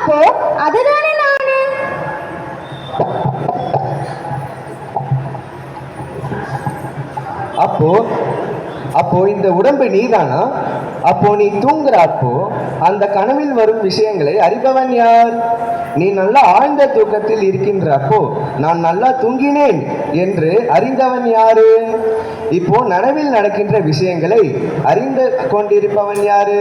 அப்போ அதுதானே நானு. அப்போ அப்போ இந்த உடம்பு நீதானா? அப்போ நீ தூங்குற அப்போ அந்த கனவில் வரும் விஷயங்களை அறிபவன் யார்? நீ நல்லா ஆழ்ந்த தூக்கத்தில் இருக்கின்ற அப்போ நான் நல்லா தூங்கினேன் என்று அறிந்தவன் யாரு? இப்போ நனவில் நடக்கின்ற விஷயங்களை அறிந்து கொண்டிருப்பவன் யாரு?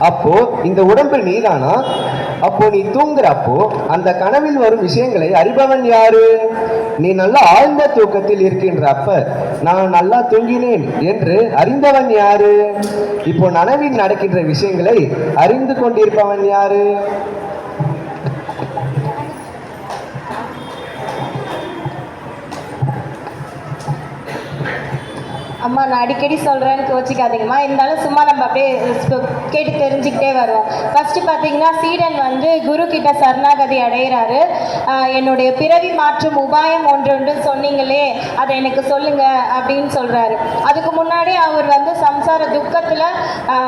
அப்போ இந்த உடம்பு நீதானா? அப்போ நீ தூங்குறப்போ அந்த கனவில் வரும் விஷயங்களை அறிபவன் யாரு? நீ நல்லா ஆழ்ந்த தூக்கத்தில் இருக்கின்ற அப்ப நான் நல்லா தூங்கினேன் என்று அறிந்தவன் யாரு? இப்போ நனவில் நடக்கின்ற விஷயங்களை அறிந்து கொண்டிருப்பவன் யாரு? அம்மா நான் அடிக்கடி சொல்கிறேன்னு கோச்சிக்காதீங்கம்மா. இருந்தாலும் சும்மா நம்ம அப்படியே கேட்டு தெரிஞ்சுக்கிட்டே வருவோம். ஃபஸ்ட்டு பார்த்தீங்கன்னா சீடன் வந்து குரு கிட்ட சரணாகதி அடைகிறாரு. என்னுடைய பிறவி மாற்றும் உபாயம் ஒன்று சொன்னீங்களே அதை எனக்கு சொல்லுங்க அப்படின்னு சொல்கிறாரு. அதுக்கு முன்னாடி அவர் வந்து சம்சார துக்கத்தில்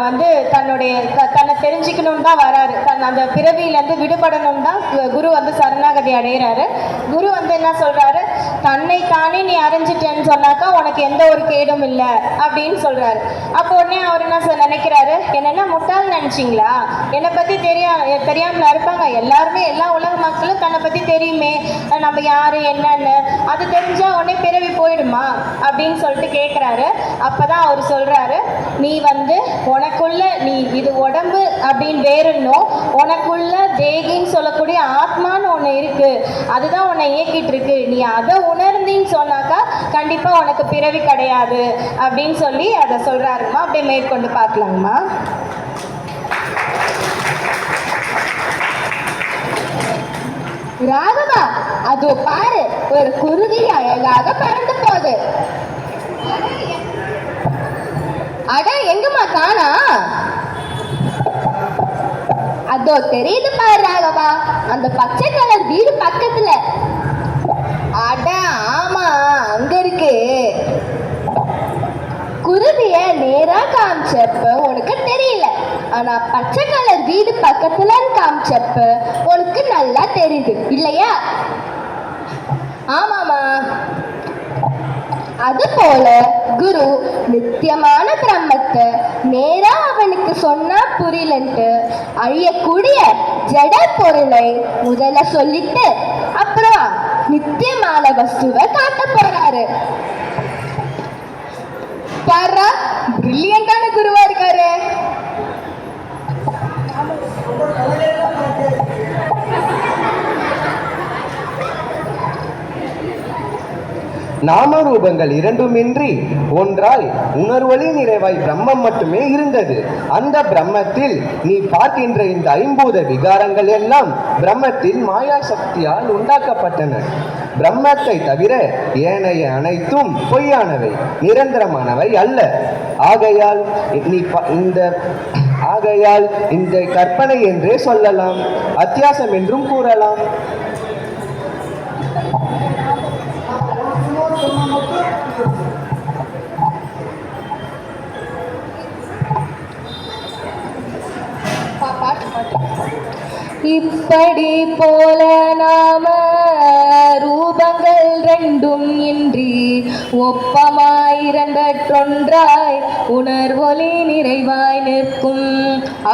வந்து தன்னை தெரிஞ்சுக்கணும்னு தான் வராரு. அந்த பிறவியிலேருந்து விடுபடணும் தான் குரு வந்து சரணாகதி அடைகிறாரு. குரு வந்து என்ன சொல்கிறாரு, தன்னைத்தானே நீ அறிஞ்சிட்டேன்னு சொன்னாக்கா உனக்கு எந்த ஒரு கேடும் இல்லை அப்படின்னு சொல்றாரு. அப்போ உடனே அவர் என்ன நினைக்கிறாரு, என்னன்னா முட்டாள் நினைச்சிங்களா? என்னை பத்தி தெரியாமல இருப்பாங்க எல்லாருமே. எல்லா உலக மக்களும் தன்னை பத்தி தெரியுமே, நம்ம யாரு என்னன்னு. அது தெரிஞ்சா உடனே பிறவி போயிடுமா அப்படின்னு சொல்லிட்டு கேட்கிறாரு. அப்பதான் அவர் சொல்றாரு, நீ வந்து உனக்குள்ள நீ இது உடம்பு அப்படின்னு வேறுன்னும் உனக்குள்ள தேகின்னு சொல்லக்கூடிய ஆத்மான்னு ஒன்று இருக்கு, அதுதான் உன்னை இயக்கிட்டு இருக்கு. நீ அதை உணர்ந்தின்னு சொன்னாக்கா கண்டிப்பா உனக்கு பிறவி கிடையாது அப்படின்னு சொல்லி அதை சொல்றாருமா. அப்படியே மேற்கொண்டு பார்க்கலாங்கம்மா. ராகவா, அதோ பாரு, ஒரு குருவி அழகாக பறந்து போகுது. அட எங்கம்மா காணா? அதோ தெரியுது பாரு ராகவா, அந்த பச்சை கலர் வீடு பக்கத்துல. அட ஆமா, அங்க இருக்கு. குருவிய நேரா காமிச்சப்ப உனக்கு தெரியல, ஆனா பச்சை கலர் வீடு பக்கத்துல காமிச்சப்ப உனக்கு நல்லா தெரியுது இல்லையா? ஆமாமா. அது போல குரு நித்தியமான பிரம்மத்தை நேரா அவனுக்கு சொன்னா புரியலன்ட்டு அழியக்கூடிய ஜட பொருளை முதல்ல சொல்லிட்டு அப்புறம் நித்தியமான வஸ்துவை காட்ட போறாரு. பாரா, பிரில்லியண்டான குருவா இருக்காரு. நாமரூபங்கள் இரண்டுமின்றி ஒன்றாய் உணர்வொளி நிறைவாய் பிரம்மம் மட்டுமே இருந்தது. அந்த பிரம்மத்தில் நீ பார்க்கின்ற இந்த ஐம்பூத விகாரங்கள் எல்லாம் பிரம்மத்தில் மாயா சக்தியால் உண்டாக்கப்பட்டன. பிரம்மத்தை தவிர ஏனைய அனைத்தும் பொய்யானவை, நிரந்தரமானவை அல்ல. ஆகையால் இந்த கற்பனை என்றே சொல்லலாம், அத்தியாசம் என்றும் கூறலாம். இப்படி போல நாம ரூபங்கள் ரெண்டும் இன்றி ஒப்பமாயிரண்டொன்றாய் உணர்வொளி நிறைவாய் நிற்கும்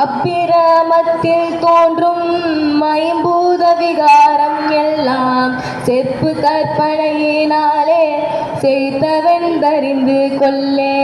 அப்பிரமத்தில் தோன்றும் ஐம்பூத விகாரம் எல்லாம் செப்பு கற்பனையினாலே செழித்தவென்றறிந்து கொள்ளே.